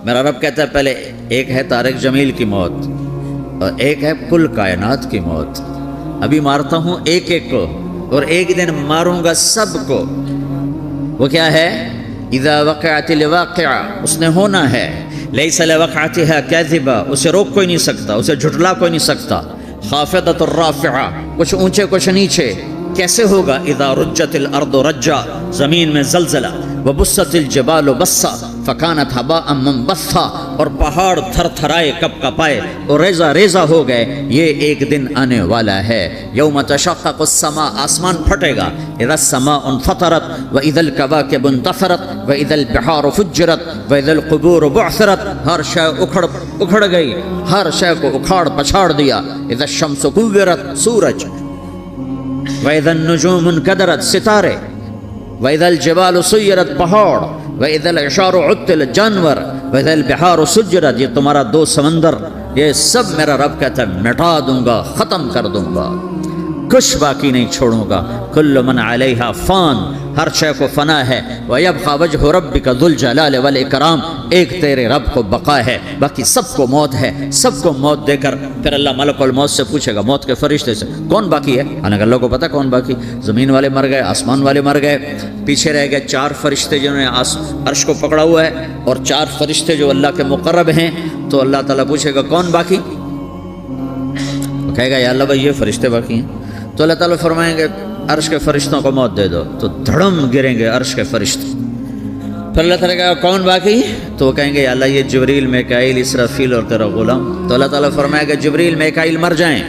میرا رب کہتا ہے پہلے ایک ہے طارق جمیل کی موت اور ایک ہے کل کائنات کی موت. ابھی مارتا ہوں ایک ایک کو اور ایک دن ماروں گا سب کو. وہ کیا ہے؟ اذا وقعت الواقعہ، اس نے ہونا ہے. لیس لوقعتها کاذبہ، اسے روک کوئی نہیں سکتا، اسے جھٹلا کوئی نہیں سکتا. خافضۃ الرافعہ، کچھ اونچے کچھ نیچے. کیسے ہوگا؟ اذا رجت الارض رجا، زمین میں زلزلہ. وبست الجبال بسا فکانت هباء منبثا، اور پہاڑ تھر تھرائے کپ کپائے اور ریزہ ریزہ ہو گئے. یہ ایک دن آنے والا ہے. یوم تشقق السماء، آسمان پھٹے گا. اذا السماء انفطرت واذا الكواكب انتثرت واذا البحار فجرت واذا القبور بعثرت، ہر شے اکھڑ گئی، ہر شے کو اکھاڑ پچھاڑ دیا. اذا الشمس كورت، سورج. وَإِذَا النُّجُومُ انْكَدَرَتْ، ستارے. وَإِذَا الْجِبَالُ سُيِّرَتْ، پہاڑ. وَإِذَا الْعِشَارُ عُطِّلَتْ، جانور. وَإِذَا الْبِحَارُ سُجِّرَتْ، یہ تمہارا دو سمندر، یہ سب میرا رب کہتا ہے مٹا دوں گا، ختم کر دوں گا، کچھ باقی نہیں چھوڑوں گا. کل من علیہا فان، ہر شے کو فنا ہے. وَيَبْقَى وَجْهُ رَبِّكَ ذُو الْجَلَالِ وَالْإِكْرَامِ، ایک تیرے رب کو بقا ہے، باقی سب کو موت ہے. سب کو موت دے کر پھر اللہ ملک الموت سے پوچھے گا، موت کے فرشتے سے، کون باقی ہے؟ حالانکہ اللہ کو پتہ کون باقی. زمین والے مر گئے، آسمان والے مر گئے، پیچھے رہ گئے 4 فرشتے جنہوں نے عرش کو پکڑا ہوا ہے، اور 4 فرشتے جو اللہ کے مقرب ہیں. تو اللہ تعالیٰ پوچھے گا کون باقی؟ وہ کہے گا یا اللہ بھائی یہ فرشتے باقی ہیں. تو اللہ تعالیٰ فرمائیں گے عرش کے فرشتوں کو موت دے دو. تو دھڑم گریں گے عرش کے فرشتے. پھر اللہ تعالیٰ کہا کون باقی؟ تو وہ کہیں گے یا اللہ یہ جبریل، میکائیل، اسرافیل اور تیرا غلام. تو اللہ تعالیٰ فرمائے گا جبریل میکائیل مر جائیں.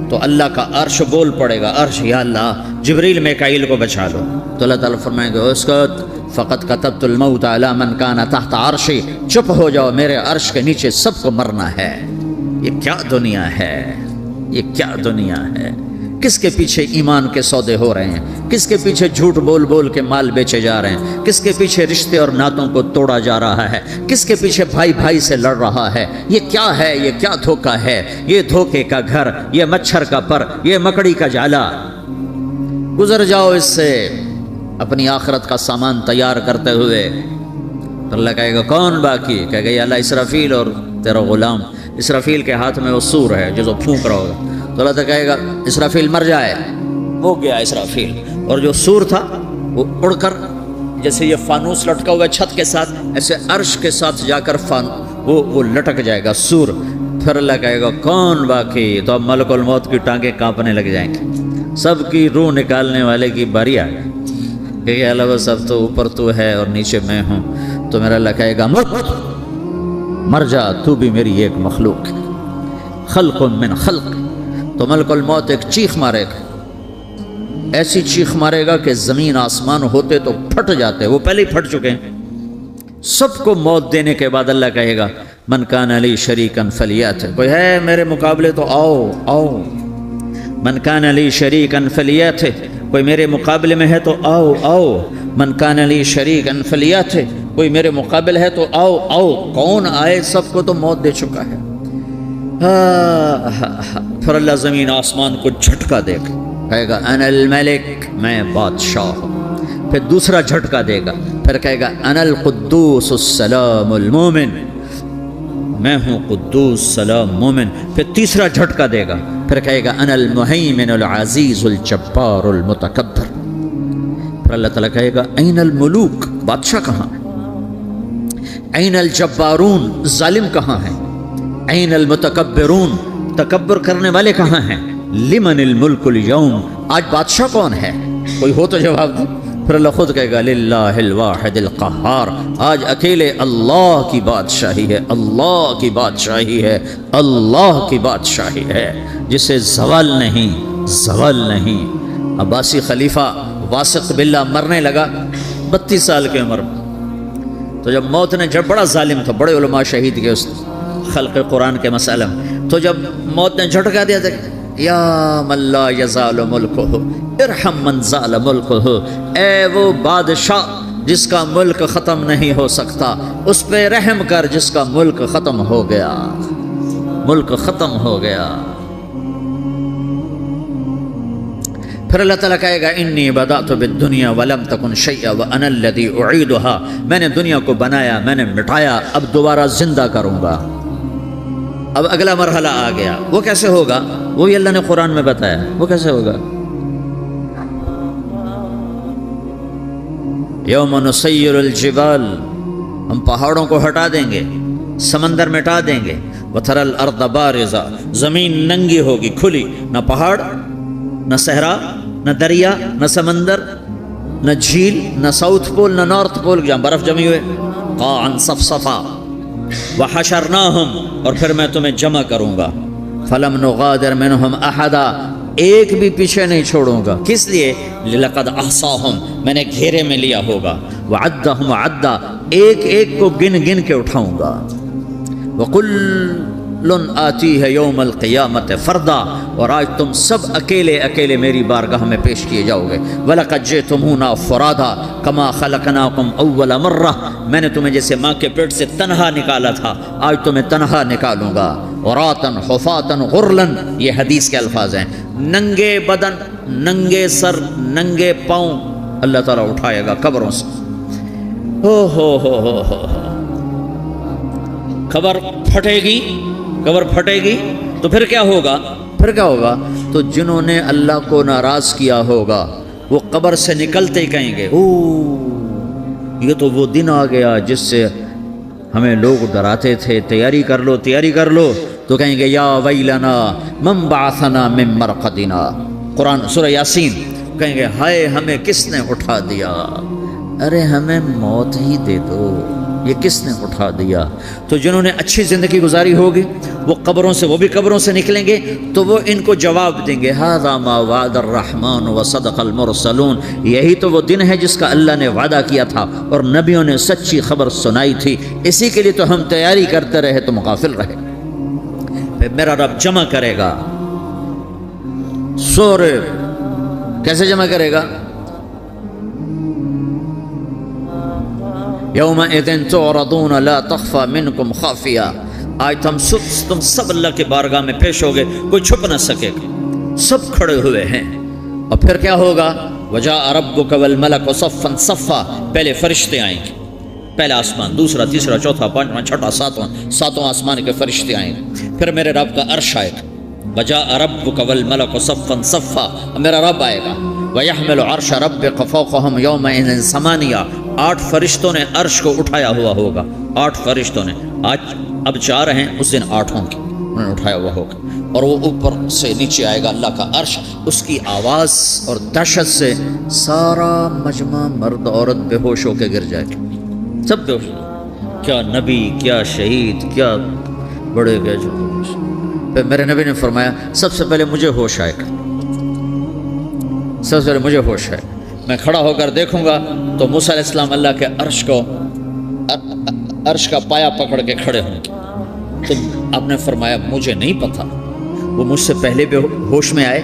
تو اللہ کا عرش بول پڑے گا، عرش یا اللہ جبریل میکائیل کو بچا لو. تو اللہ تعالیٰ فرمائیں گے اسکت فقط کتبت الموت علی من کان تحت عرشی، چپ ہو جاؤ، میرے عرش کے نیچے سب کو مرنا ہے. یہ کیا دنیا ہے، یہ کیا دنیا ہے. کس کے پیچھے ایمان کے سودے ہو رہے ہیں، کس کے پیچھے جھوٹ بول بول کے مال بیچے جا رہے ہیں، کس کے پیچھے رشتے اور ناتوں کو توڑا جا رہا ہے، کس کے پیچھے بھائی بھائی سے لڑ رہا ہے. یہ کیا ہے، یہ کیا دھوکہ ہے، یہ دھوکے کا گھر، یہ مچھر کا پر، یہ مکڑی کا جالا. گزر جاؤ اس سے اپنی آخرت کا سامان تیار کرتے ہوئے. تو اللہ کہے گا کون باقی؟ کہے گا یا اللہ اسرافیل اور تیرا غلام. اسرافیل کے ہاتھ میں وہ سور ہے جو پھونک رہا ہوگا. تو اللہ تعالیٰ کہے گا اسرافیل مر جائے. وہ گیا اسرافیل، اور جو سور تھا وہ اڑ کر جیسے یہ فانوس لٹکا ہوا ہے چھت کے ساتھ، ایسے عرش کے ساتھ جا کر وہ لٹک جائے گا سور. پھر اللہ کہے گا کون باقی؟ تو اب ملک الموت کی ٹانگیں کانپنے لگ جائیں گے، سب کی روح نکالنے والے کی باری آ گئی کہ اللہ بس اب تو اوپر تو ہے اور نیچے میں ہوں. تو میرا اللہ کہے گا مر جا، تو بھی میری ایک مخلوق ہے، خلق من خلق. تو ملک الموت ایک چیخ مارے گا، ایسی چیخ مارے گا کہ زمین آسمان ہوتے تو پھٹ جاتے، وہ پہلے ہی پھٹ چکے ہیں. سب کو موت دینے کے بعد اللہ کہے گا من کان علی شریکن فلیات، کوئی ہے میرے مقابلے تو آؤ آؤ. من کان علی شریکن فلیات، کوئی میرے مقابلے میں ہے تو آؤ آؤ. من کان علی شریکن فلیات، کوئی میرے مقابل ہے تو آؤ آؤ. کون آئے؟ سب کو تو موت دے چکا ہے. پھر اللہ زمین آسمان کو جھٹکا دے گا، کہے گا انا الملک، میں بادشاہ ہوں. پھر دوسرا جھٹکا دے گا، پھر کہے گا انا القدوس السلام المومن، میں ہوں قدوس سلام مومن. پھر تیسرا جھٹکا دے گا، پھر کہے گا انا المہیمن العزیز الجبار المتکبر. پھر اللہ تعالیٰ کہے گا این الملوک، بادشاہ کہاں؟ این الجبارون، ظالم کہاں ہیں؟ این المتکبرون، تکبر کرنے والے کہاں ہیں؟ لمن الملک اليوم، آج بادشاہ کون ہے؟ کوئی ہو تو جواب دے. پھر اللہ خود کہے گا للہ الواحد القہار، آج اکیلے اللہ کی بادشاہی ہے، اللہ کی بادشاہی ہے، اللہ کی بادشاہی ہے جسے زوال نہیں، زوال نہیں. عباسی خلیفہ واسق باللہ مرنے لگا 32 سال کی عمر میں. تو جب موت نے، جب بڑا ظالم تھا، بڑے علماء شہید کے اس خلق قرآن کے مسئلہ میں، تو جب موت نے جھٹکا دیا تھا یا من لا یزال ملکہ ارحم من زال ملکہ، اے وہ بادشاہ جس کا ملک ختم نہیں ہو سکتا، اس پہ رحم کر جس کا ملک ختم ہو گیا، ملک ختم ہو گیا. پھر اللہ تعالیٰ کہے گا انی بدأت بالدنیا ولم تکن شیئا وانا الذی اعیدھا، میں نے دنیا کو بنایا، میں نے مٹایا، اب دوبارہ زندہ کروں گا۔ اب اگلا مرحلہ آ گیا، وہ کیسے ہوگا؟ وہی اللہ نے قرآن میں بتایا، وہ کیسے ہوگا؟ یوم نسیر الجبال، ہم پہاڑوں کو ہٹا دیں گے، سمندر مٹا دیں گے، وتری الارض بارزہ، زمین ننگی ہوگی، کھلی، نہ پہاڑ، نہ صحرا، نہ دریا، نہ سمندر، نہ جھیل، نہ ساؤتھ پول، نہ نارتھ پول جہاں برف جمی ہوئے، قاعا صفصفا، وحشرناہم، اور پھر میں تمہیں جمع کروں گا، فلم نغادر منہم احدا، ایک بھی پیچھے نہیں چھوڑوں گا، کس لیے؟ لقد احصاہم، میں نے گھیرے میں لیا ہوگا، وعدہم عدا، ایک ایک کو گن گن کے اٹھاؤں گا، وَكُلٌّ آتِيهَ يَوْمَ الْقِيَامَةِ فَرْدًا، اور آج تم سب اکیلے اکیلے میری بارگاہ میں پیش کیے جاؤ گے، وَلَقَدْ جِئْتُمُونَا فُرَادًا كَمَا خَلَقْنَاكُمْ أَوَّلَ مَرَّةٍ، میں نے تمہیں جیسے ماں کے پیٹ سے تنہا نکالا تھا، آج تمہیں تنہا نکالوں گا، عُرَاةً حُفَاةً غُرْلًا، یہ حدیث کے الفاظ ہیں، ننگے بدن، ننگے سر، ننگے پاؤں اللہ تعالیٰ اٹھائے گا قبروں سے۔ ہو قبر پھٹے گی تو پھر کیا ہوگا؟ تو جنہوں نے اللہ کو ناراض کیا ہوگا وہ قبر سے نکلتے ہی کہیں گے یہ تو وہ دن آ گیا جس سے ہمیں لوگ ڈراتے تھے، تیاری کر لو، تو کہیں گے یا ویلنا من بعثنا من مرقدنا، قرآن سورہ یاسین، کہیں گے ہائے ہمیں کس نے اٹھا دیا، ارے ہمیں موت ہی دے دو، یہ کس نے اٹھا دیا؟ تو جنہوں نے اچھی زندگی گزاری ہوگی وہ بھی قبروں سے نکلیں گے، تو وہ ان کو جواب دیں گے ھذا ما وعد الرحمن وصدق المرسلون، یہی تو وہ دن ہے جس کا اللہ نے وعدہ کیا تھا اور نبیوں نے سچی خبر سنائی تھی، اسی کے لیے تو ہم تیاری کرتے رہے، تو غافل رہے۔ پھر میرا رب جمع کرے گا، سورے کیسے جمع کرے گا؟ یومئذ تعرضون لا تخفى منکم خافیہ، آج تم سب اللہ کے بارگاہ میں پیش ہوگے، کوئی چھپ نہ سکے گا، سب کھڑے ہوئے ہیں، اور پھر کیا ہوگا؟ وجاء ربک والملک صفا صفا، پہلے فرشتے آئیں گے، پہلا آسمان، دوسرا، تیسرا، چوتھا، پانچواں، چھٹا، ساتواں آسمان کے فرشتے آئیں گے، پھر میرے رب کا عرش آئے گا، وجاء ربک والملک صفا صفا، میرا رب آئے گا، وَيَحْمِلُ عَرْشَ رَبِّكَ فَوْقَهُمْ يَوْمَئِذٍ ثَمَانِيَةٌ، 8 فرشتوں نے عرش کو اٹھایا ہوا ہوگا، 8 فرشتوں نے، اب 4 ہیں، اس دن 8 ہوں گے، انہوں نے اٹھایا ہوا ہوگا، اور وہ اوپر سے نیچے آئے گا اللہ کا عرش، اس کی آواز اور دہشت سے سارا مجمع مرد عورت بے ہوش ہو کے گر جائے گا، سب بے ہوش، کیا نبی، کیا شہید، کیا بڑے گئے جو۔ پھر میرے نبی نے فرمایا سب سے پہلے مجھے ہوش آئے گا، سب سے پہلے مجھے ہوش ہے، میں کھڑا ہو کر دیکھوں گا تو موسیٰ علیہ السلام اللہ کے عرش کا پایا پکڑ کے کھڑے ہوں گے، تو آپ نے فرمایا مجھے نہیں پتا وہ مجھ سے پہلے بے ہوش میں آئے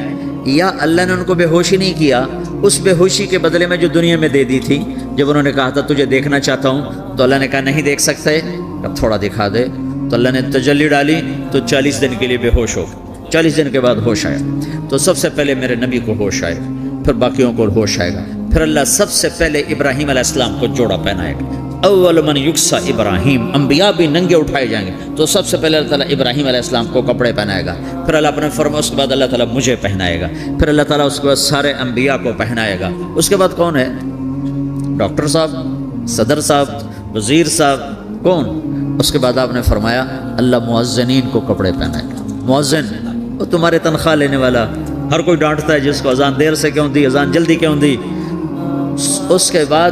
یا اللہ نے ان کو بے ہوشی نہیں کیا، اس بے ہوشی کے بدلے میں جو دنیا میں دے دی تھی، جب انہوں نے کہا تھا تجھے دیکھنا چاہتا ہوں، تو اللہ نے کہا نہیں دیکھ سکتے، اب تھوڑا دکھا دے، تو اللہ نے تجلی ڈالی تو 40 دن کے لیے بے ہوش ہو گئے، 40 دن کے بعد ہوش آیا، تو سب سے پہلے میرے نبی کو ہوش آئے، پھر باقیوں کو ہوش آئے گا، پھر اللہ سب سے پہلے ابراہیم علیہ السلام کو جوڑا پہنائے گا، اول من یکسا ابراہیم، انبیاء بھی ننگے اٹھائے جائیں گے، تو سب سے پہلے اللہ تعالیٰ ابراہیم علیہ السلام کو کپڑے پہنائے گا، پھر اللہ اپنے فرما، اس کے بعد اللہ تعالیٰ مجھے پہنائے گا، پھر اللہ تعالیٰ اس کے بعد سارے انبیاء کو پہنائے گا، اس کے بعد کون ہے؟ ڈاکٹر صاحب، صدر صاحب، وزیر صاحب، کون؟ اس کے بعد آپ نے فرمایا اللہ مؤذنین کو کپڑے پہنائے گا، مؤذن وہ تمہارے تنخواہ لینے والا، ہر کوئی ڈانٹتا ہے جس کو اذان دیر سے کیوں دی، اذان جلدی کیوں دی، اس کے بعد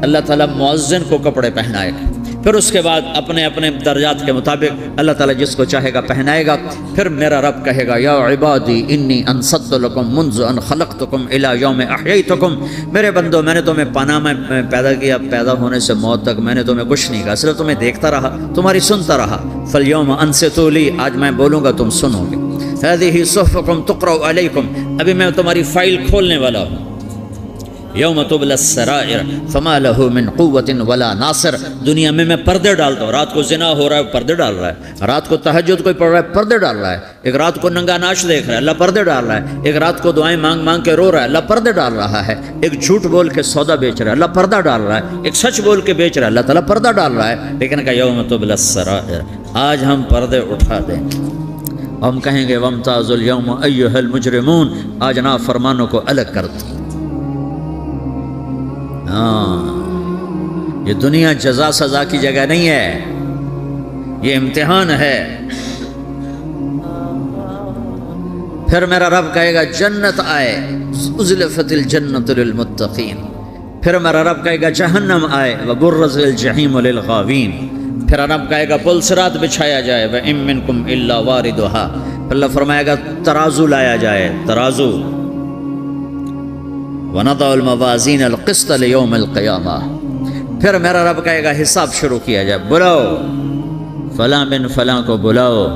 اللہ تعالیٰ مؤذن کو کپڑے پہنائے گا، پھر اس کے بعد اپنے اپنے درجات کے مطابق اللہ تعالیٰ جس کو چاہے گا پہنائے گا، پھر میرا رب کہے گا یا عبادی انی انصت لکم منذ ان خلقتکم الی یوم احییتکم، میرے بندو میں نے تمہیں پناہ میں پیدا کیا، پیدا ہونے سے موت تک میں نے تمہیں کچھ نہیں کہا، صرف تمہیں دیکھتا رہا، تمہاری سنتا رہا، فالیوم انصتوا لی، آج میں بولوں گا تم سنو گے، هذه صحفکم تقرأ علیکم، ابھی میں تمہاری فائل کھولنے والا ہوں، یوم تبلی السرائر فما لہ من قوت ولا ناصر. دنیا میں پردے ڈالتا ہوں. رات کو زنا ہو رہا ہے پردے ڈال رہا ہے, رات کو تہجد کوئی پڑھ رہا ہے پردے ڈال رہا ہے, ایک رات کو ننگا ناچ دیکھ رہا ہے اللہ پردے ڈال رہا ہے, ایک رات کو دعائیں مانگ مانگ کے رو رہا ہے اللہ پردے ڈال رہا ہے, ایک جھوٹ بول کے سودا بیچ رہا ہے اللہ پردہ ڈال رہا ہے, ایک سچ بول کے بیچ رہا ہے اللہ تعالیٰ پردہ ڈال رہا ہے. لیکن کہ یوم تبلی السرائر, آج ہم پردے اٹھا دیں گے, ہم کہیں گے وامتازوا اليوم ایھا المجرمون, آج نافرمانوں کو الگ کر دو. یہ دنیا جزا سزا کی جگہ نہیں ہے, یہ امتحان ہے. پھر میرا رب کہے گا جنت آئے, ازلفت الجنت للمتقین. پھر میرا رب کہے گا جہنم آئے, وبرزت الجحیم للغاوین. پھر رب کہے گا پل صراط بچھایا جائے, وَإِن مِّنكُمْ إِلَّا وَارِدُهَا. پھر اللہ فرمائے گا ترازو لایا جائے, ترازو. وَنَضَعُ الْمَوَازِينَ الْقِسْطَ لِيَوْمِ الْقِيَامَةِ. پھر میرا رب کہے گا حساب شروع کیا جائے, بلاؤ فلاں بن فلاں کو بلاؤ.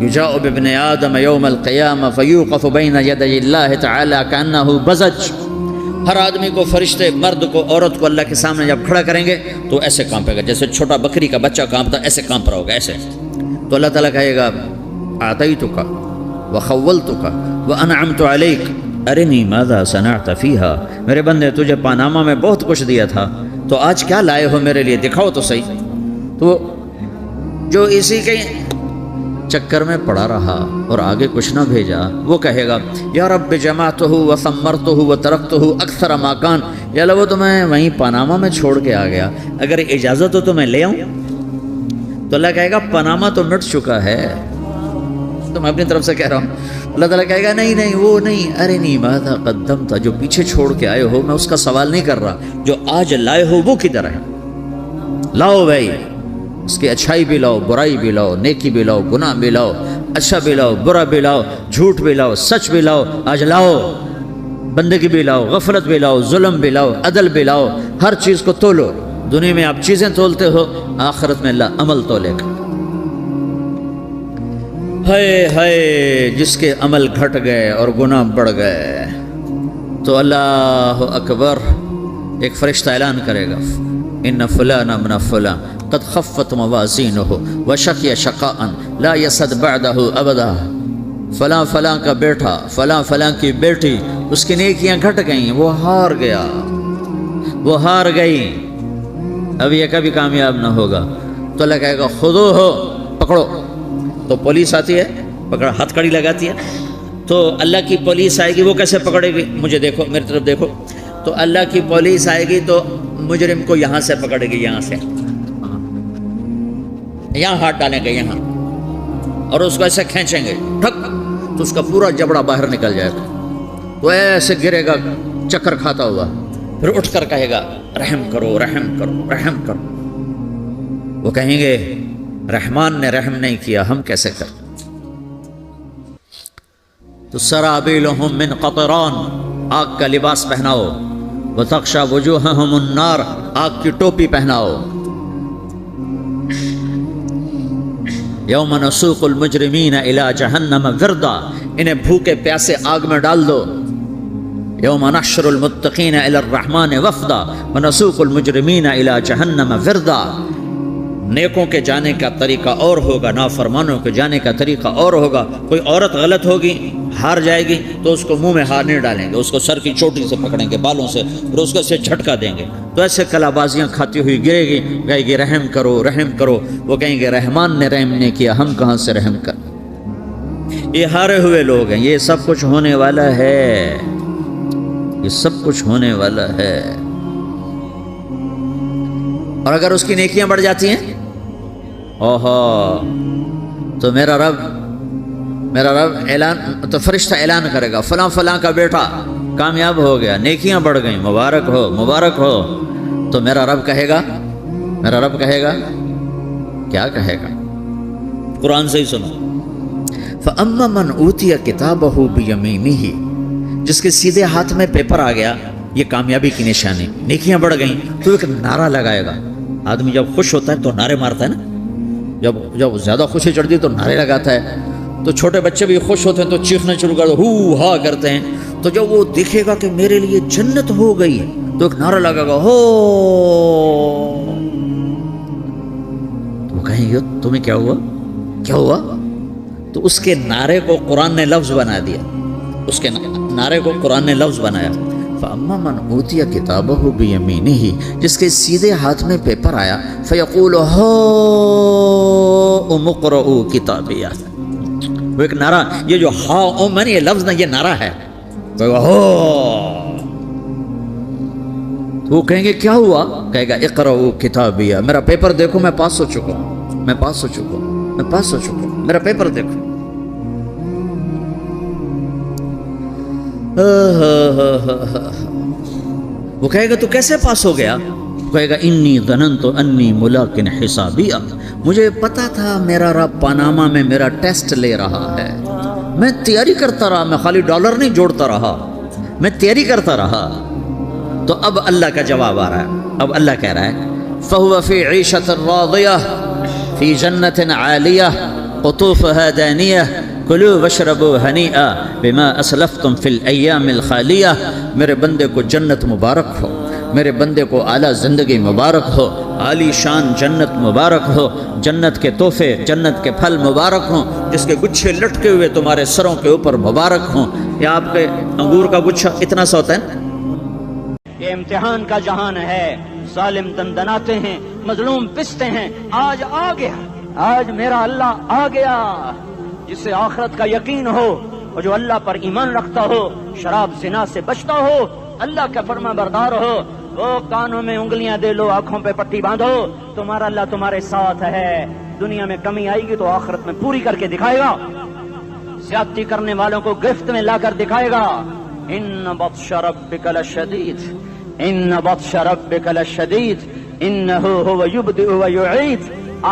یجاء بابن آدم یوم القیامہ فیوقف بین یدی اللہ تعالی کأنہ بزج. ہر آدمی کو, فرشتے مرد کو عورت کو اللہ کے سامنے جب کھڑا کریں گے تو ایسے کانپے گا جیسے چھوٹا بکری کا بچہ کانپتا, ایسے کانپ رہا ہوگا ایسے. تو اللہ تعالیٰ کہے گا اعطیتک وخولتک وانعمت علیک ارنی ماذا صنعت فیہا. میرے بندے تجھے پاناما میں بہت کچھ دیا تھا, تو آج کیا لائے ہو میرے لیے, دکھاؤ تو صحیح. تو جو اسی کے چکر میں پڑا رہا اور آگے کچھ نہ بھیجا, وہ کہے گا یا رب جمعتہ وثمرتہ وترکتہ اکثر ما کان. یا اللہ وہ تو میں وہیں پاناما میں چھوڑ کے آ گیا, اگر اجازت ہو تو میں لے آؤں. تو اللہ کہے گا پاناما تو مٹ چکا ہے, تو میں اپنی طرف سے کہہ رہا ہوں. اللہ تعالیٰ کہے گا نہیں نہیں وہ نہیں, ارے نہیں ماذا قدمت, جو پیچھے چھوڑ کے آئے ہو میں اس کا سوال نہیں کر رہا, جو آج لائے ہو وہ کدھر ہے. لاؤ بھائی, اس کی اچھائی بھی لاؤ, برائی بھی لاؤ, نیکی بھی لاؤ, گناہ بھی لاؤ, اچھا بھی لاؤ, برا بھی لاؤ, جھوٹ بھی لاؤ, سچ بھی لاؤ. آج لاؤ, بندگی بھی لاؤ, غفلت بھی لاؤ, ظلم بھی لاؤ, عدل بھی لاؤ. ہر چیز کو تولو. دنیا میں آپ چیزیں تولتے ہو, آخرت میں اللہ عمل تولے گا. ہائے ہائے جس کے عمل گھٹ گئے اور گناہ بڑھ گئے, تو اللہ اکبر, ایک فرشتہ اعلان کرے گا ان فلانا من فلان قد خفت موازینہ وشقی شقاء لا یسد بعدہ ابدا. فلاں فلاں کا بیٹا, فلاں فلاں کی بیٹی, اس کی نیکیاں گھٹ گئیں, وہ ہار گیا, وہ ہار گئی, اب یہ کبھی کامیاب نہ ہوگا. تو اللہ کہے گا خودو ہو, پکڑو. تو پولیس آتی ہے, پکڑ ہتھ کڑی لگاتی ہے. تو اللہ کی پولیس آئے گی, وہ کیسے پکڑے گی, مجھے دیکھو, میری طرف دیکھو. تو اللہ کی پولیس آئے گی تو مجرم کو یہاں سے پکڑے گی, یہاں سے, یہاں ہاتھ ڈالیں گے یہاں, اور اس کو ایسے کھینچیں گے ٹھک, تو اس کا پورا جبڑا باہر نکل جائے گا. تو ایسے گرے گا چکر کھاتا ہوا, پھر اٹھ کر کہے گا رحم کرو رحم کرو رحم کرو. وہ کہیں گے رحمان نے رحم نہیں کیا, ہم کیسے کریں. تو سرابیلہم من قطران, آگ کا لباس پہناؤ. وتغشی وجوہہم النار, آگ کی ٹوپی پہناؤ. یوم نسوق المجرمین الی جہنم وردا, انہیں بھوکے پیاسے آگ میں ڈال دو. یوم نحشر المتقین الی الرحمن وفدا ونسوق المجرمین الی جہنم وردا. نیکوں کے جانے کا طریقہ اور ہوگا, نافرمانوں کے جانے کا طریقہ اور ہوگا. کوئی عورت غلط ہوگی, ہار جائے گی, تو اس کو منہ میں ہار نہیں ڈالیں گے, اس کو سر کی چوٹی سے پکڑیں گے, بالوں سے, پھر اس کو ایسے جھٹکا دیں گے. تو ایسے کلا بازیاں کھاتی ہوئی گرے گی, کہے گی رحم کرو رحم کرو. وہ کہیں گے رحمان نے رحم نہیں کیا, ہم کہاں سے رحم کر. یہ ہارے ہوئے لوگ ہیں. یہ سب کچھ ہونے والا ہے, یہ سب کچھ ہونے والا ہے. اور اگر اس کی نیکیاں بڑھ جاتی ہیں, اوہو, تو میرا رب اعلان, تو فرشتہ اعلان کرے گا فلاں فلاں کا بیٹا کامیاب ہو گیا, نیکیاں بڑھ گئیں, مبارک ہو مبارک ہو. تو میرا رب کہے گا کیا کہے گا, قرآن سے ہی سنو. فَأَمَّا مَنْ أُوتِيَ كِتَابَهُ بِيَمِينِهِ, جس کے سیدھے ہاتھ میں پیپر آ گیا, یہ کامیابی کی نشانی, نیکیاں بڑھ گئیں, تو ایک نعرہ لگائے گا. آدمی جب خوش ہوتا ہے تو نعرے مارتا ہے نا, جب زیادہ خوشی چڑھتی ہے تو نعرے لگاتا ہے. تو چھوٹے بچے بھی خوش ہوتے ہیں تو چیخنا شروع کر دو, ہو ہا کرتے ہیں. تو جب وہ دیکھے گا کہ میرے لیے جنت ہو گئی, تو ایک نعرہ لگے گا ہو، تو وہ کہیں گے تمہیں کیا ہوا کیا ہوا؟ تو اس کے نعرے کو قرآن نے لفظ بنا دیا، اس کے نعرے کو قرآن نے لفظ بنایا، فَأَمَّا مَنْ أُوتِيَ كِتَابَهُ بِيَمِينِهِ، جس کے سیدھے ہاتھ میں پیپر آیا، فَيَقُولُ هَاؤْمُ اقْرَءُوا كِتَابِيَهْ، وہ ایک نعرہ، یہ جو ہاؤم ہے یہ لفظ نہ، یہ نعرہ ہے، تو وہ کہیں گے کیا ہوا؟ کہے گا اقرأوا کتابیہ، میرا پیپر دیکھو، میں پاس ہو چکا ہوں، میں پاس ہو چکا ہوں، میں پاس ہو چکا ہوں، میرا پیپر دیکھو۔ وہ کہے گا تو کیسے پاس ہو گیا؟ وہ کہے گا انی ظننت انی ملاق حسابیہ، مجھے پتا تھا میرا رب پاناما میں میرا ٹیسٹ لے رہا ہے، میں تیاری کرتا رہا، میں خالی ڈالر نہیں جوڑتا رہا، میں تیاری کرتا رہا۔ تو اب اللہ کا جواب آ رہا ہے، اب اللہ کہہ رہا ہے فَهُوَ فِي عِيشَةٍ رَاضِيَةٍ فِي جَنَّةٍ عَالِيَةٍ قُطُوفُهَا دَانِيَةٌ كُلُوا وَاشْرَبُوا هَنِيئًا بِمَا أَسْلَفْتُمْ فِي الْأَيَّامِ الْخَالِيَةِ، میرے بندے کو جنت مبارک ہو، میرے بندے کو اعلیٰ زندگی مبارک ہو، عالی شان جنت مبارک ہو، جنت کے تحفے، جنت کے پھل مبارک ہوں، جس کے گچھے لٹکے ہوئے تمہارے سروں کے اوپر مبارک ہوں۔ یا آپ کے انگور کا گچھا اتنا سا ہوتا ہے، یہ امتحان کا جہان ہے، ظالم دندناتے ہیں، مظلوم پستے ہیں، آج آ گیا، آج میرا اللہ آ گیا، جس سے آخرت کا یقین ہو اور جو اللہ پر ایمان رکھتا ہو، شراب زنا سے بچتا ہو، اللہ کا فرما بردار ہو، وہ کانوں میں انگلیاں دے لو، آنکھوں پہ پٹی باندھو، تمہارا اللہ تمہارے ساتھ ہے، دنیا میں کمی آئے گی تو آخرت میں پوری کر کے دکھائے گا، زیادتی کرنے والوں کو گرفت میں لا کر دکھائے گا۔ ان بطش ربک لشدید، ان بطش ربک لشدید انہ هو یبدئ ویعید،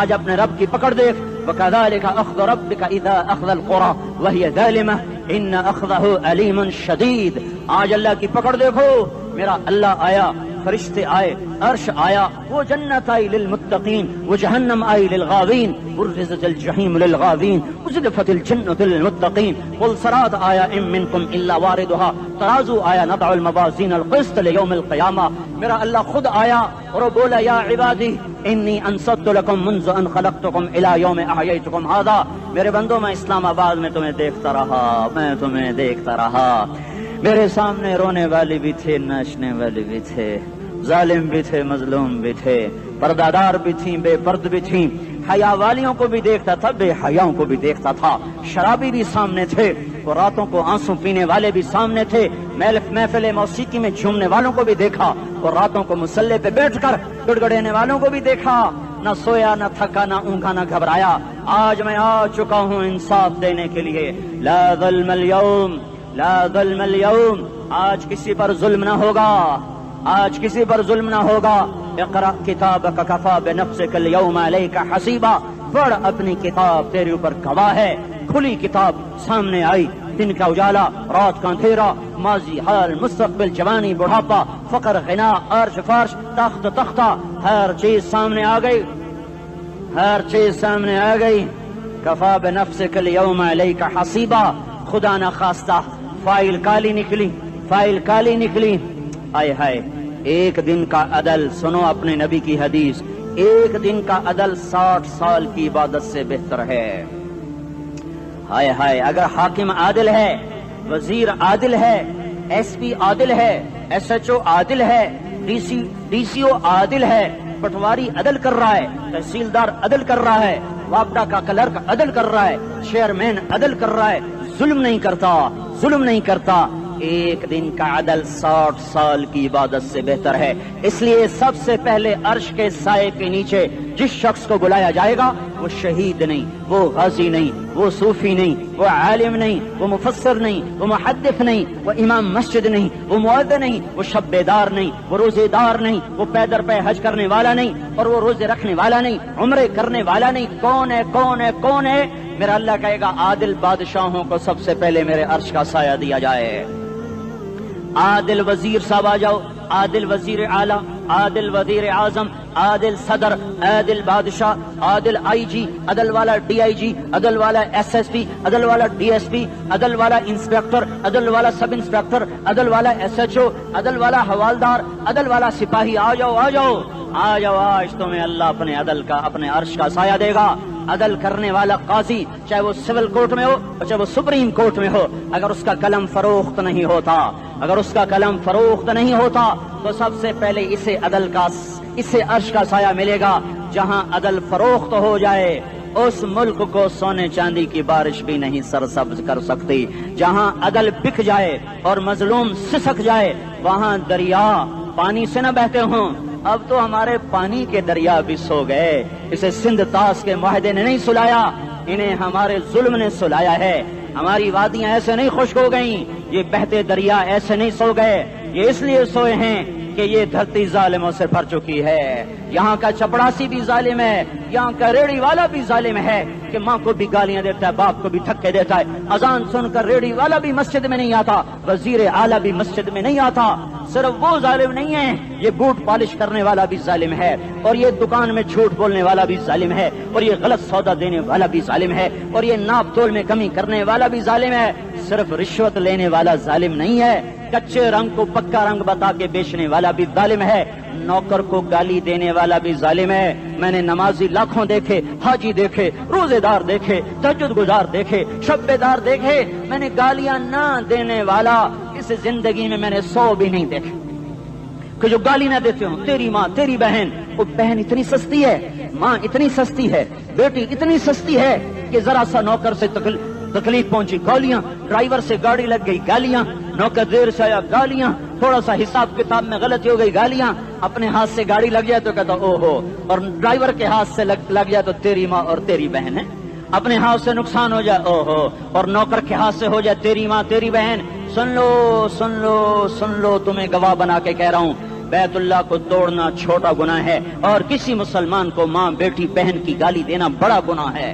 آج اپنے رب کی پکڑ دیکھ، وکذالک اخذ ربک اذا اخذ القری وہی ظالمہ ان اخذہ علیم شدید، آج اللہ کی پکڑ دیکھو، میرا اللہ آیا، فرشتے آئے، عرش آیا، وہ جنت آئی للمتقین، وہ جہنم آئی للغاوین، برزت الجحیم للغاوین، ازلفت الجنت للمتقین، قل صراط آیا ام منکم الا واردها، ترازو آیا، نضع الموازین القسط لیوم القیامہ، میرا اللہ خود آیا اور وہ بولا یا عبادی انی انصت لکم منذ ان خلقتکم الى یوم احییتکم ھذا، میرے بندوں میں اسلام آباد میں تمہیں دیکھتا رہا، میں تمہیں دیکھتا رہا، میرے سامنے رونے والے بھی تھے، ناچنے والے بھی تھے، ظالم بھی تھے، مظلوم بھی تھے، پردادار بھی تھیں، بے پرد بھی تھیں، حیا والیوں کو بھی دیکھتا تھا، بے حیاؤں کو بھی دیکھتا تھا، شرابی بھی سامنے تھے، اور راتوں کو آنسو پینے والے بھی سامنے تھے، محفل موسیقی میں جھومنے والوں کو بھی دیکھا، اور راتوں کو مسلح پہ بیٹھ کر گڑگڑانے والوں کو بھی دیکھا، نہ سویا نہ تھکا نہ اونگا نہ گھبرایا، آج میں آ چکا ہوں انصاف دینے کے لیے، لا ظلم اليوم، لا ظلم اليوم، آج کسی پر ظلم نہ ہوگا، آج کسی پر ظلم نہ ہوگا، اقرأ کتابک کفی بنفسک اليوم علیک حسیبا، پڑھ اپنی کتاب، تیرے اوپر گواہ ہے، کھلی کتاب سامنے آئی، دن کا اجالا، رات کا اندھیرا، ماضی حال مستقبل جوانی بڑھاپا، فقر غنا، عرش فرش، تخت تختہ، ہر چیز سامنے آ گئی، ہر چیز سامنے آ گئی، کفی بنفسک اليوم علیک حسیبا، خدا نہ خواستہ فائل کالی نکلی، فائل کالی نکلی، آئے ہائے، ایک دن کا عدل، سنو اپنے نبی کی حدیث، ایک دن کا عدل 60 سال کی عبادت سے بہتر ہے، ہائے ہائے، اگر حاکم عادل ہے، وزیر عادل ہے، ایس پی عادل ہے، ایس ایچ او عادل ہے، ڈی سی او عادل ہے، پٹواری عدل کر رہا ہے، تحصیلدار عدل کر رہا ہے، وابڈا کا کلرک عدل کر رہا ہے، چیئرمین عدل کر رہا ہے، ظلم نہیں کرتا، ظلم نہیں کرتا، ایک دن کا عدل 60 سال کی عبادت سے بہتر ہے، اس لیے سب سے پہلے عرش کے سائے کے نیچے جس شخص کو بلایا جائے گا وہ شہید نہیں، وہ غازی نہیں، وہ صوفی نہیں، وہ عالم نہیں، وہ مفسر نہیں، وہ محدث نہیں، وہ امام مسجد نہیں، وہ مؤذن نہیں، وہ شب بیدار نہیں، وہ روزے دار نہیں، وہ پیدر پہ حج کرنے والا نہیں، اور وہ روزے رکھنے والا نہیں، عمرے کرنے والا نہیں، کون ہے کون ہے کون ہے؟ میرا اللہ کہے گا عادل بادشاہوں کو سب سے پہلے میرے عرش کا سایہ دیا جائے، عادل وزیر صاحب آ جاؤ، عادل وزیر اعلیٰ، عادل وزیر اعظم، عادل صدر، عادل بادشاہ، عادل آئی جی، عدل والا ڈی آئی جی، عدل والا ایس ایس پی، عدل والا ڈی ایس پی، عدل والا انسپیکٹر، عدل والا سب انسپیکٹر، عدل والا ایس ایچ او، عدل والا حوالدار، عدل والا سپاہی، آ جاؤ آ جاؤ آ جاؤ، آج تمہیں اللہ اپنے عدل کا، اپنے عرش کا سایہ دے گا۔ عدل کرنے والا قاضی، چاہے وہ سول کورٹ میں ہو چاہے وہ سپریم کورٹ میں ہو، اگر اس کا قلم فروخت نہیں ہوتا، اگر اس کا قلم فروخت نہیں ہوتا تو سب سے پہلے اسے عرش کا سایہ ملے گا۔ جہاں عدل فروخت ہو جائے اس ملک کو سونے چاندی کی بارش بھی نہیں سرسبز کر سکتی۔ جہاں عدل بک جائے اور مظلوم سسک جائے وہاں دریا پانی سے نہ بہتے ہوں۔ اب تو ہمارے پانی کے دریا بھی سو گئے، اسے سندھ طاس کے معاہدے نے نہیں سلایا، انہیں ہمارے ظلم نے سلایا ہے۔ ہماری وادیاں ایسے نہیں خشک ہو گئیں، یہ بہتے دریا ایسے نہیں سو گئے، یہ اس لیے سوئے ہیں کہ یہ دھرتی ظالموں سے بھر چکی ہے۔ یہاں کا چپڑاسی بھی ظالم ہے، یہاں کا ریڑھی والا بھی ظالم ہے کہ ماں کو بھی گالیاں دیتا ہے، باپ کو بھی دھکے دیتا ہے۔ اذان سن کر ریڑھی والا بھی مسجد میں نہیں آتا، وزیر اعلیٰ بھی مسجد میں نہیں آتا۔ صرف وہ ظالم نہیں ہے، یہ بوٹ پالش کرنے والا بھی ظالم ہے، اور یہ دکان میں جھوٹ بولنے والا بھی ظالم ہے، اور یہ غلط سودا دینے والا بھی ظالم ہے، اور یہ ناپ تول میں کمی کرنے والا بھی ظالم ہے۔ صرف رشوت لینے والا ظالم نہیں ہے، کچے رنگ کو پکا رنگ بتا کے بیچنے والا بھی ظالم ہے، نوکر کو گالی دینے والا بھی ظالم ہے۔ میں نے نمازی لاکھوں دیکھے، حاجی دیکھے، روزے دار دیکھے، تہجد گزار دیکھے، شب بیدار دیکھے، میں نے گالیاں نہ دینے والا اس زندگی میں نے 100 بھی نہیں دیکھے کہ جو گالی نہ دیتے ہوں۔ تیری ماں، تیری بہن، وہ بہن اتنی سستی ہے، ماں اتنی سستی ہے، بیٹی اتنی سستی ہے کہ ذرا سا نوکر سے تکلیف پہنچی گالیاں، ڈرائیور سے گاڑی لگ گئی گالیاں، نوکر دیر سے آیا گالیاں، تھوڑا سا حساب کتاب میں غلطی ہو گئی گالیاں، اپنے ہاتھ سے گاڑی لگ جائے تو کہتا او ہو، اور ڈرائیور کے ہاتھ سے لگ جائے تو تیری ماں اور تیری بہن ہے، اپنے ہاتھ سے نقصان ہو جائے او ہو، اور نوکر کے ہاتھ سے ہو جائے تیری ماں تیری بہن۔ سن لو سن لو سن لو، تمہیں گواہ بنا کے کہہ رہا ہوں، بیت اللہ کو توڑنا چھوٹا گناہ ہے، اور کسی مسلمان کو ماں بیٹی بہن کی گالی دینا بڑا گناہ ہے۔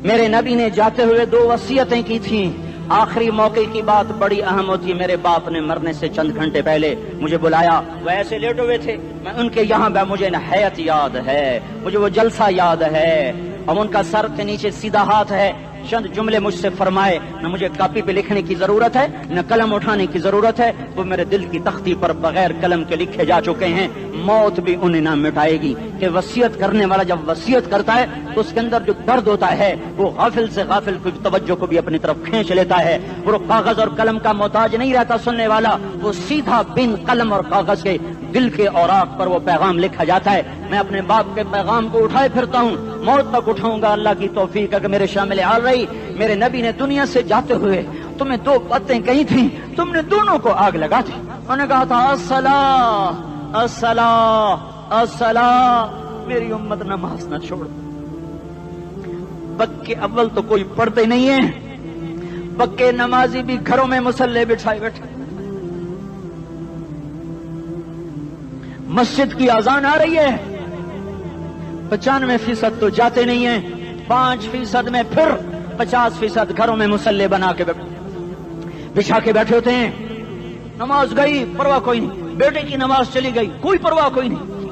میرے نبی نے جاتے ہوئے 2 وصیتیں کی تھیں، آخری موقع کی بات بڑی اہم ہوتی ہے۔ میرے باپ نے مرنے سے چند گھنٹے پہلے مجھے بلایا، وہ ایسے لیٹے ہوئے تھے، میں ان کے یہاں مجھے حیات یاد ہے، مجھے وہ جلسہ یاد ہے، اب ان کا سر کے نیچے سیدھا ہاتھ ہے۔ چند جملے مجھ سے فرمائے، نہ مجھے کاپی پہ لکھنے کی ضرورت ہے نہ قلم اٹھانے کی ضرورت ہے، وہ میرے دل کی تختی پر بغیر قلم کے لکھے جا چکے ہیں، موت بھی انہیں نہ مٹائے گی۔ کہ وصیت کرنے والا جب وصیت کرتا ہے تو اس کے اندر جو درد ہوتا ہے وہ غافل سے غافل کی توجہ کو بھی اپنی طرف کھینچ لیتا ہے، وہ کاغذ اور قلم کا محتاج نہیں رہتا سننے والا، وہ سیدھا بن قلم اور کاغذ کے دل کے اوراق پر وہ پیغام لکھا جاتا ہے۔ میں اپنے باپ کے پیغام کو اٹھائے پھرتا ہوں، موت تک اٹھاؤں گا، اللہ کی توفیق ہے کہ میرے شامل حال رہی۔ میرے نبی نے دنیا سے جاتے ہوئے تمہیں 2 باتیں کہی تھیں، تم نے دونوں کو آگ لگا دی۔ انہوں نے کہا تھا الصلاۃ الصلاۃ الصلاۃ، میری امت نماز نہ چھوڑ۔ پکے اول تو کوئی پڑھتے نہیں ہے، پکے نمازی بھی گھروں میں مصلے بٹھائے بیٹھے، مسجد کی اذان آ رہی ہے، 95% تو جاتے نہیں ہیں، 5% میں پھر 50% گھروں میں مصلے بنا کے بچھا کے بیٹھے ہوتے ہیں۔ نماز گئی پرواہ کوئی نہیں، بیٹے کی نماز چلی گئی کوئی پرواہ کوئی نہیں،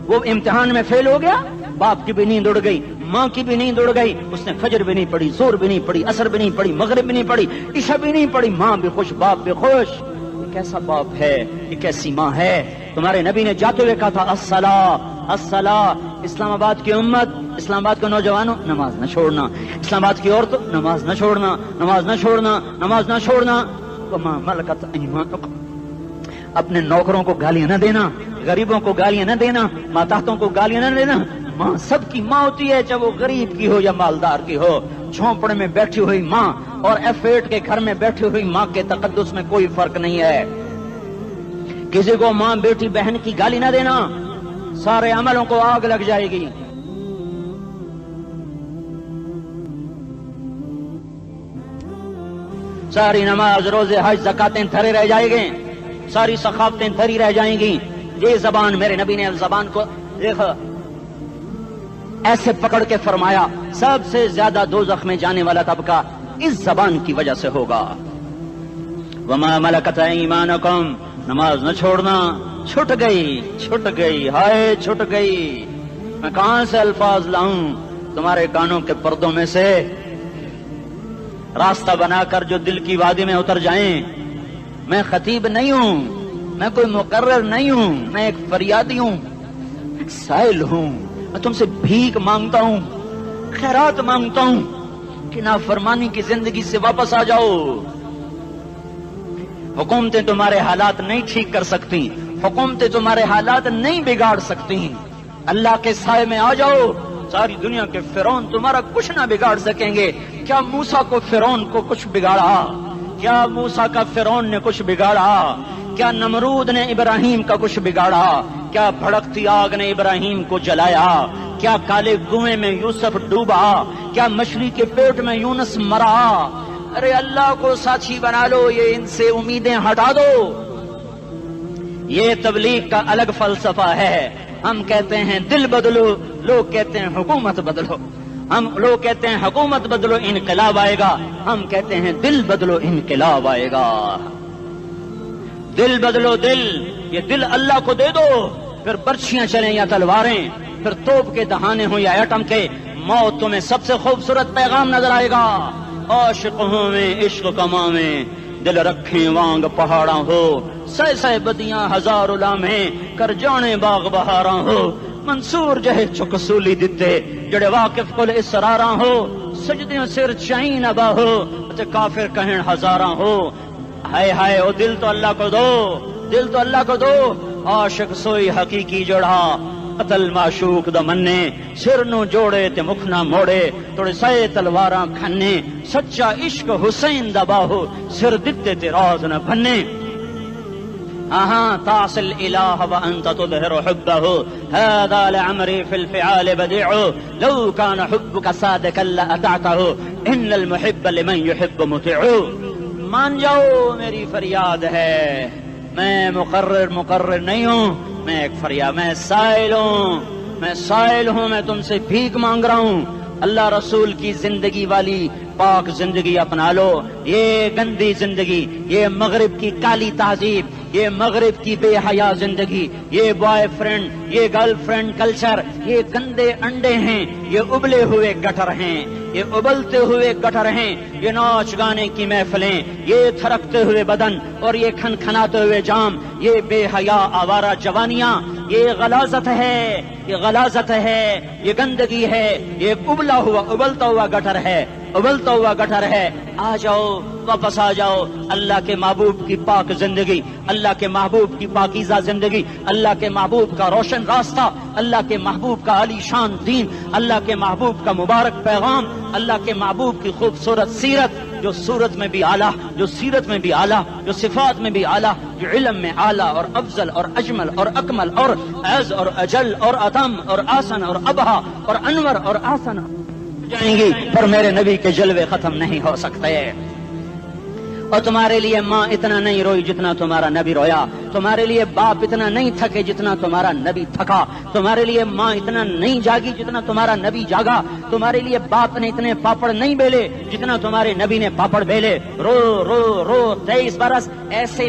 وہ امتحان میں فیل ہو گیا، باپ کی بھی نیند اڑ گئی، ماں کی بھی نیند اڑ گئی، اس نے فجر بھی نہیں پڑھی، ظہر بھی نہیں پڑھی، عصر بھی نہیں پڑھی، مغرب بھی نہیں پڑھی، عشاء بھی نہیں پڑھی، ماں بھی خوش باپ بھی خوش۔ یہ کیسا باپ ہے، یہ کیسی ماں ہے؟ تمہارے نبی نے جاتے ہوئے کہا تھا الصلاۃ الصلاۃ۔ اسلام آباد کی امت، اسلام آباد کے نوجوانوں، نماز نہ چھوڑنا، اسلام آباد کی عورتوں، نماز نہ چھوڑنا، نماز نہ چھوڑنا، نماز نہ چھوڑنا۔ وما ملکت ایمانکم، اپنے نوکروں کو گالیاں نہ دینا، غریبوں کو گالیاں نہ دینا، ماتحتوں کو گالیاں نہ دینا۔ ماں سب کی ماں ہوتی ہے، چاہے وہ غریب کی ہو یا مالدار کی ہو۔ جھونپڑے میں بیٹھی ہوئی ماں اور F8 کے گھر میں بیٹھی ہوئی ماں کے تقدس میں کوئی فرق نہیں ہے۔ کسی کو ماں بیٹی بہن کی گالی نہ دینا، سارے عملوں کو آگ لگ جائے گی۔ ساری نماز روزے حج زکاتیں دھرے رہ جائیں گے، ساری ثقافتیں دھری رہ جائیں گی۔ یہ زبان، میرے نبی نے زبان کو دیکھا ایسے پکڑ کے فرمایا سب سے زیادہ دوزخ میں جانے والا طبقہ اس زبان کی وجہ سے ہوگا۔ وما ملکت ایمانکم، نماز نہ چھوڑنا، چھٹ گئی ہائے چھٹ گئی. میں کہاں سے الفاظ لاؤں تمہارے کانوں کے پردوں میں سے راستہ بنا کر جو دل کی وادی میں اتر جائیں. میں خطیب نہیں ہوں، میں کوئی مقرر نہیں ہوں، میں ایک فریادی ہوں، ایک سائل ہوں. میں تم سے بھیک مانگتا ہوں، خیرات مانگتا ہوں کہ نافرمانی کی زندگی سے واپس آ جاؤ. حکومتیں تمہارے حالات نہیں ٹھیک کر سکتی، حکومتیں تمہارے حالات نہیں بگاڑ سکتی. اللہ کے سائے میں آ جاؤ، ساری دنیا کے فرعون تمہارا کچھ نہ بگاڑ سکیں گے. کیا موسیٰ کو فرعون کو کچھ بگاڑا؟ کیا موسیٰ کا فرعون نے کچھ بگاڑا؟ کیا نمرود نے ابراہیم کا کچھ بگاڑا؟ کیا بھڑکتی آگ نے ابراہیم کو جلایا؟ کیا کالے کنویں میں یوسف ڈوبا؟ کیا مچھلی کے پیٹ میں یونس مرا؟ ارے اللہ کو ساتھی بنا لو، یہ ان سے امیدیں ہٹا دو. یہ تبلیغ کا الگ فلسفہ ہے. ہم کہتے ہیں دل بدلو، لوگ کہتے ہیں حکومت بدلو. ہم لوگ کہتے ہیں حکومت بدلو انقلاب آئے گا، ہم کہتے ہیں دل بدلو انقلاب آئے گا. دل بدلو، دل، یہ دل اللہ کو دے دو. پھر برچیاں چلیں یا تلواریں، پھر توپ کے دہانے ہوں یا ایٹم کے، موت تمہیں سب سے خوبصورت پیغام نظر آئے گا. عاشق ہوں میں عشق کما میں، دل رکھیں وانگ پہاڑاں ہو، سہ سہ بدیاں ہزار لامہیں کر جانے باغ بہاراں ہو. منصور جہے چکسولی دتے جڑے واقف کل اسراراں ہو، سجدیوں سر چائیں ابا ہو تے کافر کہیں ہزاراں ہو. ہائے ہائے او دل تو اللہ کو دو، دل تو اللہ کو دو. عاشق سوئی حقیقی جڑا قتل معشوق دا مننے، سر نو جوڑے تے مکھ نہ موڑے، توڑے سائے تلواراں کھنے. سچا عشق حسین دا باہو، سر دتے تے راز نہ بھنے. تعصي الإله وأنت تظهر حبه، هذا لعمري في الفعال بديع، لو كان حبك صادقا لأطعته، إن المحب لمن يحب مطيع. مان جاؤ میری فریاد ہے، میں مقرر نہیں ہوں، میں ایک فریاد، میں سائل ہوں، میں تم سے بھیک مانگ رہا ہوں. اللہ رسول کی زندگی والی پاک زندگی اپنا لو. یہ گندی زندگی، یہ مغرب کی کالی تہذیب، یہ مغرب کی بے حیا زندگی، یہ بوائے فرینڈ، یہ گرل فرینڈ کلچر، یہ گندے انڈے ہیں، یہ ابلے ہوئے گٹر ہیں، یہ ابلتے ہوئے گٹر ہیں. یہ ناچ گانے کی محفلیں، یہ تھرکتے ہوئے بدن اور یہ کھنکھناتے ہوئے جام، یہ بے حیا آوارہ جوانیاں، یہ غلاظت ہے، یہ غلاظت ہے، یہ گندگی ہے، یہ ابلتا ہوا گٹر ہے، ابلتا ہوا گٹر ہے. آ جاؤ، واپس آ جاؤ. اللہ کے محبوب کی پاک زندگی، اللہ کے محبوب کی پاکیزہ زندگی، اللہ کے محبوب کا روشن راستہ، اللہ کے محبوب کا علی شان دین، اللہ کے محبوب کا مبارک پیغام، اللہ کے محبوب کی خوبصورت سیرت، جو صورت میں بھی اعلیٰ، جو سیرت میں بھی اعلیٰ، جو صفات میں بھی اعلیٰ، جو علم میں اعلیٰ اور افضل اور اجمل اور اکمل اور اعز اور اجل اور اتم اور آسن اور ابہا اور انور اور آسن جائیں گی، پر میرے نبی کے جلوے ختم نہیں ہو سکتے. اور تمہارے لیے ماں اتنا نہیں روئی جتنا تمہارا نبی رویا، تمہارے لیے باپ اتنا نہیں تھکے جتنا تمہارا نبی تھکا، تمہارے لیے ماں اتنا نہیں جاگی جتنا تمہارا نبی جاگا، تمہارے لیے باپ نے اتنے پاپڑ نہیں بیلے جتنا تمہارے نبی نے پاپڑ بیلے. رو رو رو 23 برس ایسے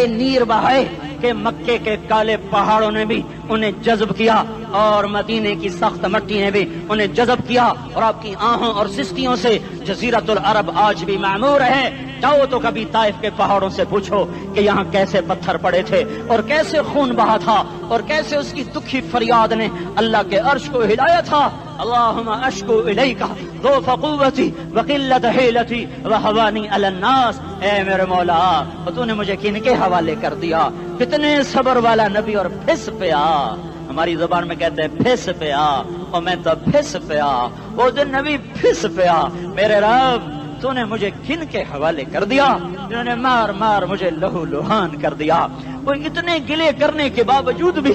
نیر بہائے کہ مکے کے کالے پہاڑوں نے بھی انہیں جذب کیا اور مدینے کی سخت مٹی نے بھی انہیں جذب کیا، اور آپ کی آہوں اور سستیوں سے جزیرت العرب آج بھی معمور ہے. جاؤ تو کبھی طائف کے پہاڑوں سے پوچھو کہ یہاں کیسے پتھر پڑے تھے اور کیسے خون بہا تھا اور کیسے اس کی دکھی فریاد نے اللہ کے عرش کو ہلایا تھا. اللہم اشکو الیکا ضعف قوتی وقلت حیلتی وہوانی علی الناس. اے میرے مولا، تو نے مجھے کن کے حوالے کر دیا؟ کتنے صبر والا نبی اور پھس پیا. ہماری زبان میں کہتے ہیں پھس پیا، اور میں تو پھس پیا. وہ دن نبی پھس پیا. میرے رب، تو نے مجھے کن کے حوالے کر دیا جنہوں نے مار مار مجھے لہو لہان کر دیا. وہ اتنے گلے کرنے کے باوجود بھی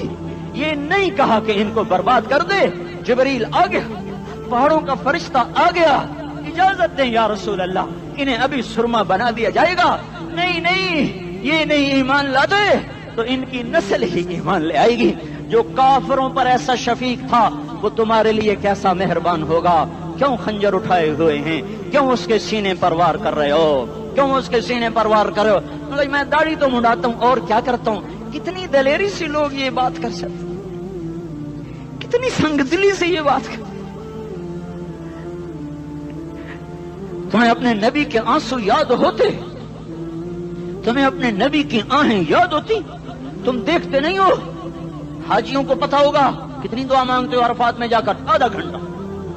یہ نہیں کہا کہ ان کو برباد کر دے. جبریل آ گیا، پہاڑوں کا فرشتہ آ گیا، اجازت دیں یا رسول اللہ، انہیں ابھی سرما بنا دیا جائے گا. نہیں، یہ نہیں ایمان لاتے تو ان کی نسل ہی ایمان لے آئے گی. جو کافروں پر ایسا شفیق تھا وہ تمہارے لیے کیسا مہربان ہوگا. کیوں خنجر اٹھائے ہوئے ہیں؟ کیوں اس کے سینے پر وار کر رہے ہو؟ کیوں اس کے سینے پر وار کر رہے ہو؟ میں داڑھی تو منڈاتا ہوں اور کیا کرتا ہوں. کتنی دلیری سے لوگ یہ بات کر سکتے، کتنی سنگ دلی سے یہ بات کر. تمہیں اپنے نبی کے آنسو یاد ہوتے؟ تمہیں اپنے نبی کی آہیں یاد ہوتی؟ تم دیکھتے نہیں ہو؟ حاجیوں کو پتا ہوگا کتنی دعا مانگتے ہو عرفات میں جا کر؟ آدھا گھنٹہ،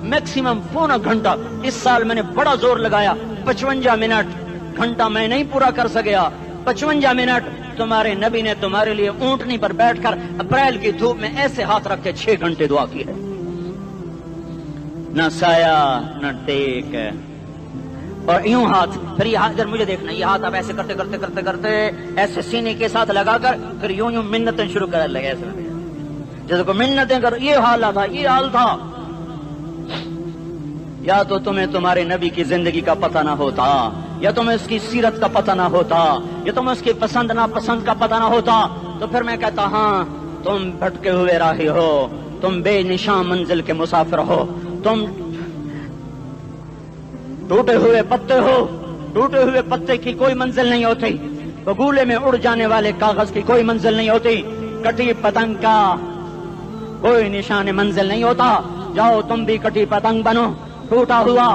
میکسیمم پونا گھنٹہ. اس سال میں نے بڑا زور لگایا، 55 منٹ. گھنٹہ میں نہیں پورا کر سکیا، 55 منٹ تمہارے نبی نے تمہارے لیے اونٹنی پر بیٹھ کر اپریل کی دھوپ میں ایسے ہاتھ رکھ کے 6 گھنٹے دعا کی ہے. نہ سایہ نہ ٹیک، اور یوں ہاتھ. پھر یہ ہاتھ ادھر مجھے دیکھنا، یہ ہاتھ آپ ایسے کرتے کرتے کرتے کرتے ایسے سینے کے ساتھ لگا کر پھر یوں یوں منتیں شروع کر لگے، ایسے جیسے کو منتیں کر. یہ حال تھا، یہ حال تھا. یا تو تمہیں تمہارے نبی کی زندگی کا پتہ نہ ہوتا، یا تمہیں اس کی سیرت کا پتہ نہ ہوتا، یا تمہیں اس کی پسند ناپسند کا پتہ نہ ہوتا. تو پھر میں کہتا ہاں تم بھٹکے ہوئے راہی ہو، تم بے نشان منزل کے مسافر ہو، تم ٹوٹے ہوئے پتے ہو. ٹوٹے ہوئے پتے کی کوئی منزل نہیں ہوتی، بگولے میں اڑ جانے والے کاغذ کی کوئی منزل نہیں ہوتی، کٹی پتنگ کا کوئی نشان منزل نہیں ہوتا. جاؤ تم بھی کٹی پتنگ بنو، ٹوٹا ہوا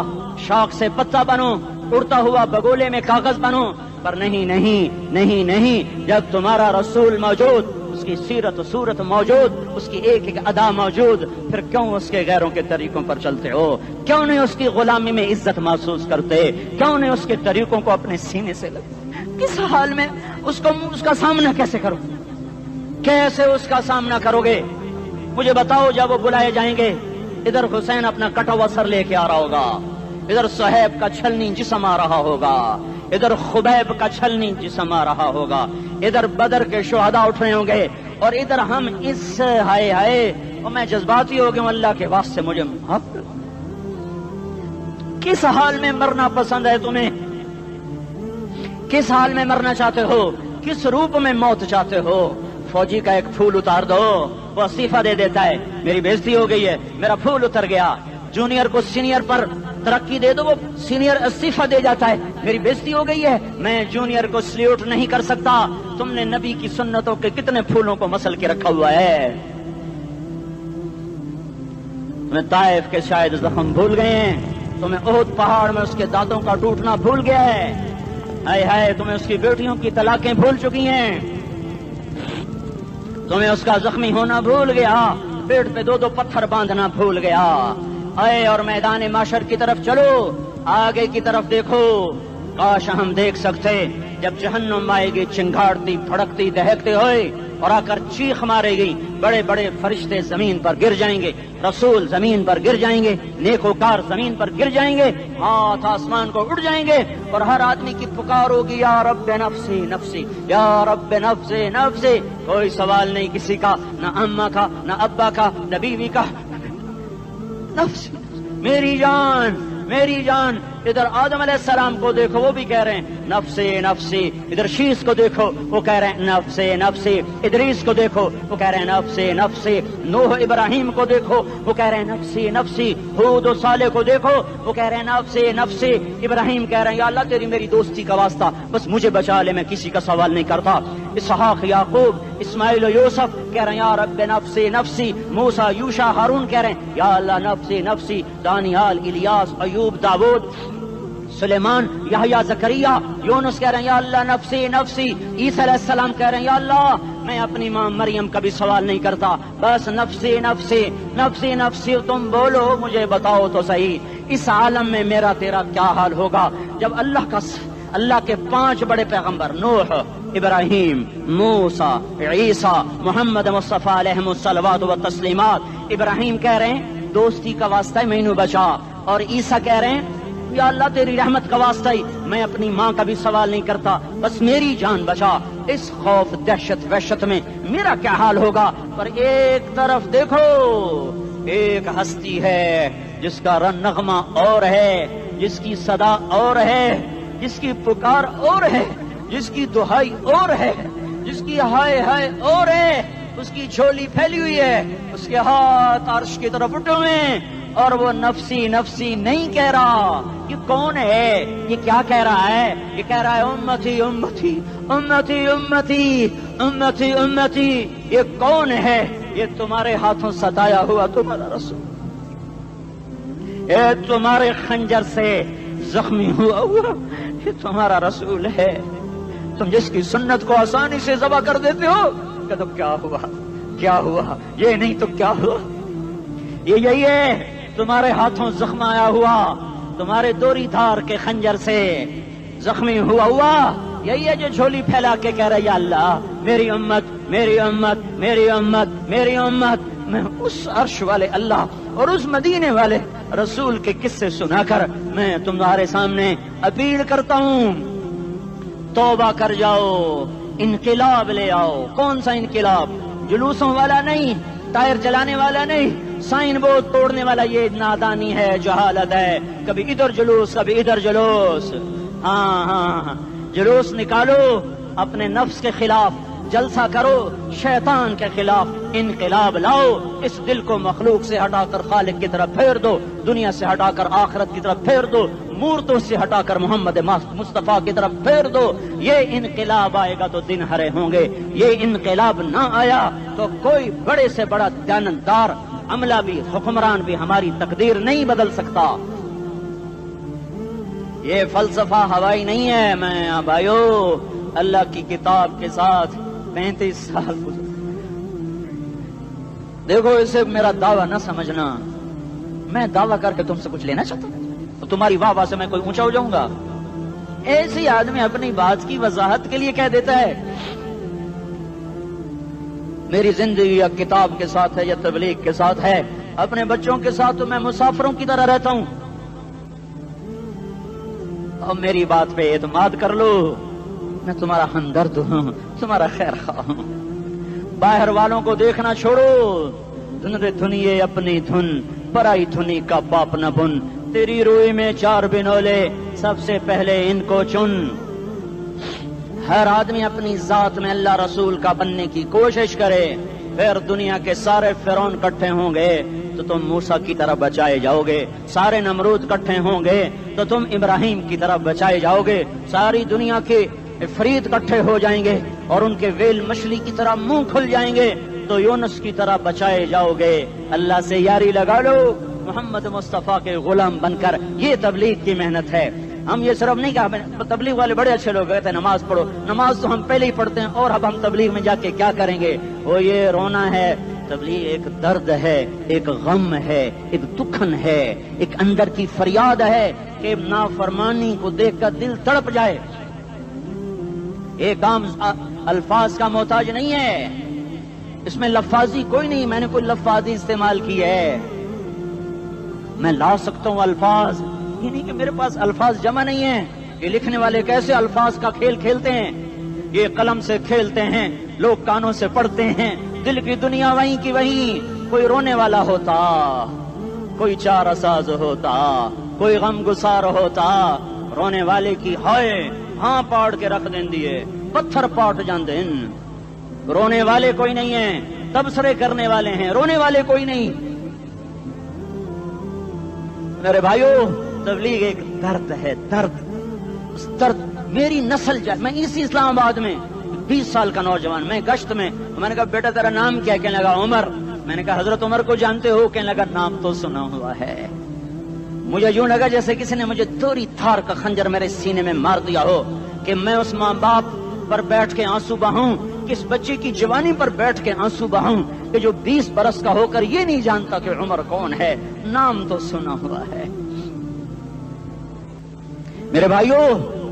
شاخ سے پتا بنو، اڑتا ہوا بگولے میں کاغذ بنو. پر نہیں نہیں نہیں نہیں، جب تمہارا رسول موجود، اس کی سیرت و صورت موجود، اس کی ایک ایک ادا موجود، پھر کیوں اس کے غیروں کے طریقوں پر چلتے ہو؟ کیوں نہیں اس کی غلامی میں عزت محسوس کرتے؟ کیوں نہیں اس کے طریقوں کو اپنے سینے سے لگتے؟ کس حال میں اس کا سامنا کیسے کرو؟ کیسے اس کا سامنا کرو گے؟ مجھے بتاؤ. جب وہ بلائے جائیں گے، ادھر حسین اپنا کٹا ہوا سر لے کے آ رہا ہوگا، ادھر صہیب کا چھلنی جسم آ رہا ہوگا، ادھر خبیب کا چھلنی جسم آ رہا ہوگا، ادھر بدر کے شہداء اٹھ رہے ہوں گے، اور ادھر ہم اس ہائے ہائے. اور میں جذباتی ہو گیا ہوں، اللہ کے واسطے مجھے معاف کر. کس حال میں مرنا پسند ہے تمہیں؟ کس حال میں مرنا چاہتے ہو؟ کس روپ میں موت چاہتے ہو؟ فوجی کا ایک پھول اتار دو، وہ استعفیٰ دے دیتا ہے، میری بےزتی ہو گئی ہے، میرا پھول اتر گیا. جونیئر کو سینئر پر ترقی دے دو، وہ سینئر استعفیٰ دے جاتا ہے، میری بےزتی ہو گئی ہے، میں جونیئر کو سلیوٹ نہیں کر سکتا. تم نے نبی کی سنتوں کے کتنے پھولوں کو مسل کے رکھا ہوا ہے. تمہیں طائف کے شاید زخم بھول گئے ہیں، تمہیں احد پہاڑ میں اس کے دانتوں کا ٹوٹنا بھول گیا ہے. ہائے ہائے، تمہیں اس کی بیٹیوں کی طلاقیں بھول چکی ہیں، تمہیں اس کا زخمی ہونا بھول گیا، پیٹ پہ 2 پتھر باندھنا بھول گیا. آئے اور میدان معاشر کی طرف چلو، آگے کی طرف دیکھو. کاش ہم دیکھ سکتے جب جہنم آئے گی چنگاڑتی پھڑکتی دہکتے ہوئے اور آ کر چیخ مارے گی، بڑے بڑے فرشتے زمین پر گر جائیں گے، رسول زمین پر گر جائیں گے، نیکوکار زمین پر گر جائیں گے، ہاتھ آسمان کو اڑ جائیں گے، اور ہر آدمی کی پکار ہوگی یا رب نفسی نفسی، یا رب نفسی نفسی. کوئی سوال نہیں کسی کا، نہ اماں کا، نہ ابا کا، نہ بیوی کا. نفسی میری جان میری جان. ادھر آدم علیہ السلام کو دیکھو، وہ بھی کہہ رہے ہیں نفسی نفسی. ادھر شیس کو دیکھو، وہ کہہ رہے ہیں نفسی نفسی. ادریس کو دیکھو، وہ کہہ رہے ہیں نفسی نفسی. نوح ابراہیم کو دیکھو، وہ کہہ رہے ہیں نفسی نفسی. ہود و صالح کو دیکھو، وہ کہہ رہے ہیں نفسی نفسی. ابراہیم کہہ رہے ہیں یا اللہ تیری میری دوستی کا واسطہ، بس مجھے بچا لے، میں کسی کا سوال نہیں کرتا. اسحاق یعقوب اسماعیل و یوسف کہہ رہے ہیں یا رب نفسی نفسی. موسیٰ یوشع ہارون کہہ رہے ہیں یا اللہ نفسی نفسی. دانیال الیاس ایوب داود سلیمان یحییٰ زکریا یونس کہہ رہے ہیں یا اللہ نفسی نفسی. عیسیٰ علیہ السلام کہہ رہے ہیں یا اللہ میں اپنی ماں مریم کا بھی سوال نہیں کرتا، بس نفسی نفسی نفسی نفسی. تم بولو، مجھے بتاؤ تو صحیح، اس عالم میں میرا تیرا کیا حال ہوگا جب اللہ کے 5 بڑے پیغمبر نوح، ابراہیم، موسیٰ، عیسیٰ، محمد مصطفیٰ علیہ الصلوات و تسلیمات. ابراہیم کہہ رہے ہیں دوستی کا واسطہ مینو بچا، اور عیسیٰ کہہ رہے ہیں یا اللہ تیری رحمت کا واسطہ ہی میں اپنی ماں کا بھی سوال نہیں کرتا، بس میری جان بچا. اس خوف دہشت وحشت میں میرا کیا حال ہوگا؟ پر ایک طرف دیکھو، ایک ہستی ہے جس کا نغمہ اور ہے، جس کی صدا اور ہے، جس کی پکار اور ہے، جس کی دہائی اور ہے، جس کی ہائے ہائے اور ہے. اس کی جھولی پھیلی ہوئی ہے، اس کے ہاتھ عرش کی طرف اٹھے ہوئے ہیں، اور وہ نفسی نفسی نہیں کہہ رہا. یہ کون ہے؟ یہ کیا کہہ رہا ہے؟ یہ کہہ رہا ہے امتی امتی امتی امتی امتی امتی. یہ کون ہے؟ یہ تمہارے ہاتھوں ستایا ہوا تمہارا رسول، یہ تمہارے خنجر سے زخمی ہوا یہ تمہارا رسول ہے. تم جس کی سنت کو آسانی سے ذبح کر دیتے ہو کہ تو کیا ہوا کیا ہوا، یہ نہیں تو کیا ہوا. یہ یہی ہے تمہارے ہاتھوں زخم آیا ہوا، تمہارے دوری دھار کے خنجر سے زخمی ہوا یہی ہے جو جھولی پھیلا کے کہہ رہا ہے یا اللہ میری امت میری امت میری امت میری امت. میں اس عرش والے اللہ اور اس مدینے والے رسول کے قصے سنا کر میں تمہارے سامنے اپیل کرتا ہوں، توبہ کر جاؤ، انقلاب لے آؤ. کون سا انقلاب؟ جلوسوں والا نہیں، ٹائر چلانے والا نہیں، سائن بورڈ توڑنے والا. یہ نادانی ہے، جہالت ہے. کبھی ادھر جلوس کبھی ادھر جلوس. ہاں جلوس نکالو اپنے نفس کے خلاف، جلسہ کرو شیطان کے خلاف، انقلاب لاؤ. اس دل کو مخلوق سے ہٹا کر خالق کی طرف پھیر دو، دنیا سے ہٹا کر آخرت کی طرف پھیر دو، مورتوں سے ہٹا کر محمد مصطفیٰ کی طرف پھیر دو. یہ انقلاب آئے گا تو دن ہرے ہوں گے. یہ انقلاب نہ آیا تو کوئی بڑے سے بڑا دیانتدار عملہ بھی، حکمران بھی ہماری تقدیر نہیں بدل سکتا. یہ فلسفہ ہوائی نہیں ہے. میں بھائیو اللہ کی کتاب کے ساتھ 35 سال گزرے. دیکھو اسے میرا دعویٰ نہ سمجھنا، میں دعویٰ کر کے تم سے کچھ لینا چاہتا ہوں تو تمہاری واہ سے میں کوئی اونچا ہو جاؤں گا. ایسی آدمی اپنی بات کی وضاحت کے لیے کہہ دیتا ہے میری زندگی یا کتاب کے ساتھ ہے یا تبلیغ کے ساتھ ہے، اپنے بچوں کے ساتھ تو میں مسافروں کی طرح رہتا ہوں. اور میری بات پہ اعتماد کر لو، میں تمہارا ہمدرد ہوں، تمہارا خیر خواہ ہوں. باہر والوں کو دیکھنا چھوڑو، دھنیے اپنی دھن، پرائی دھنی کا باپ نہ بن. تیری روئی میں 4 بنولے، سب سے پہلے ان کو چن. ہر آدمی اپنی ذات میں اللہ رسول کا بننے کی کوشش کرے، پھر دنیا کے سارے فرعون اکٹھے ہوں گے تو تم موسیٰ کی طرف بچائے جاؤ گے، سارے نمرود اکٹھے ہوں گے تو تم ابراہیم کی طرف بچائے جاؤ گے، ساری دنیا کے افریت اکٹھے ہو جائیں گے اور ان کے ویل مچھلی کی طرح منہ کھل جائیں گے تو یونس کی طرح بچائے جاؤ گے. اللہ سے یاری لگا لو، محمد مصطفیٰ کے غلام بن کر. یہ تبلیغ کی محنت ہے. ہم یہ صرف نہیں کہا تبلیغ والے بڑے اچھے لوگ کہتے ہیں نماز پڑھو، نماز تو ہم پہلے ہی پڑھتے ہیں اور اب ہم تبلیغ میں جا کے کیا کریں گے. وہ یہ رونا ہے. تبلیغ ایک درد ہے، ایک غم ہے، ایک دکھن ہے، ایک اندر کی فریاد ہے کہ نافرمانی کو دیکھ کر دل تڑپ جائے. ایک عام الفاظ کا محتاج نہیں ہے، اس میں لفاظی کوئی نہیں. میں نے کوئی لفاظی استعمال کی ہے، میں لا سکتا ہوں الفاظ. یہ نہیں کہ میرے پاس الفاظ جمع نہیں ہیں. یہ لکھنے والے کیسے الفاظ کا کھیل کھیلتے ہیں، یہ قلم سے کھیلتے ہیں، لوگ کانوں سے پڑھتے ہیں. دل کی دنیا وہیں کی وہیں. کوئی رونے والا ہوتا، کوئی چارہ ساز ہوتا، کوئی غم گسار ہوتا. رونے والے کی ہائے ہاں پاڑ کے رکھ دیں دیے، پتھر پاٹ جان دیں. رونے والے کوئی نہیں ہیں، تبصرے کرنے والے ہیں، رونے والے کوئی نہیں. میرے بھائیو تبلیغ ایک درد ہے، درد. اس درد میری نسل جائے. میں اسی اسلام آباد میں 20 سال کا نوجوان، میں گشت میں نے کہا بیٹا تیرا نام کیا؟ کہنے لگا عمر. میں نے کہا حضرت عمر کو جانتے ہو؟ کہنے لگا نام تو سنا ہوا ہے. مجھے یوں لگا جیسے کسی نے مجھے دوری تھار کا خنجر میرے سینے میں مار دیا ہو کہ میں اس ماں باپ پر بیٹھ کے آنسو بہاؤں، کس بچے کی جوانی پر بیٹھ کے آنسو بہاؤں کہ جو 20 برس کا ہو کر یہ نہیں جانتا کہ عمر کون ہے. نام تو سنا ہوا ہے. میرے بھائیو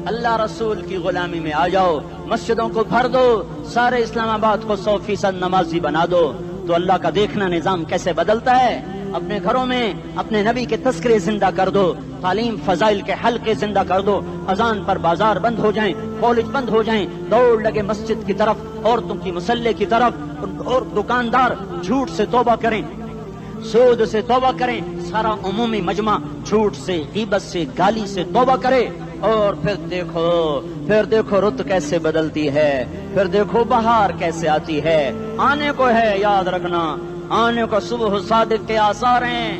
اللہ رسول کی غلامی میں آ جاؤ، مسجدوں کو بھر دو، سارے اسلام آباد کو 100% نمازی بنا دو تو اللہ کا دیکھنا نظام کیسے بدلتا ہے. اپنے گھروں میں اپنے نبی کے تذکرے زندہ کر دو، تعلیم فضائل کے حلقے زندہ کر دو. اذان پر بازار بند ہو جائیں، کالج بند ہو جائیں، دوڑ لگے مسجد کی طرف، عورتوں کی مصلے کی طرف. اور دکاندار جھوٹ سے توبہ کریں، سود سے توبہ کریں. سارا عمومی مجمع جھوٹ سے، غیبت سے، گالی سے توبہ کرے. اور پھر دیکھو رت کیسے بدلتی ہے، پھر دیکھو بہار کیسے آتی ہے. آنے کو ہے، یاد رکھنا آنے کو صبح صادق کے آثار ہیں.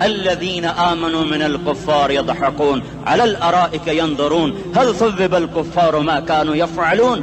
الذين آمنوا من الكفار يضحكون على الأرائك ينظرون هل ثوب الكفار ما كانوا يفعلون.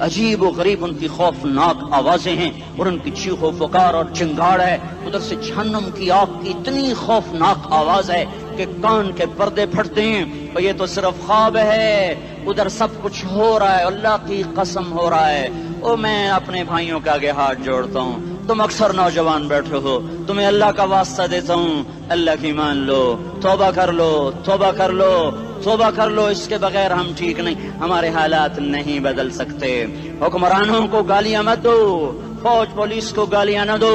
عجیب و غریب ان کی خوفناک آوازیں ہیں اور ان کی چیخ و پکار اور چنگاڑ ہے، ادھر سے جہنم کی آگ کی اتنی خوفناک آواز ہے کہ کان کے پردے پھٹتے ہیں، اور یہ تو صرف خواب ہے، ادھر سب کچھ ہو رہا ہے، اللہ کی قسم ہو رہا ہے۔ او میں اپنے بھائیوں کے آگے ہاتھ جوڑتا ہوں، تم اکثر نوجوان بیٹھے ہو، تمہیں اللہ کا واسطہ دیتا ہوں، اللہ کی مان لو، توبہ کر لو، توبہ کر لو، توبہ کر لو، اس کے بغیر ہم ٹھیک نہیں، ہمارے حالات نہیں بدل سکتے۔ حکمرانوں کو گالیاں مت دو، فوج پولیس کو گالیاں نہ دو،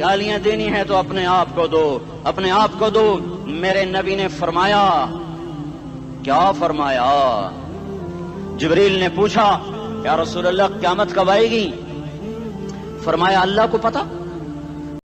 گالیاں دینی ہے تو اپنے آپ کو دو، اپنے آپ کو دو۔ میرے نبی نے فرمایا، کیا فرمایا؟ جبریل نے پوچھا یا رسول اللہ قیامت کب آئے گی؟ فرمایا اللہ کو پتا،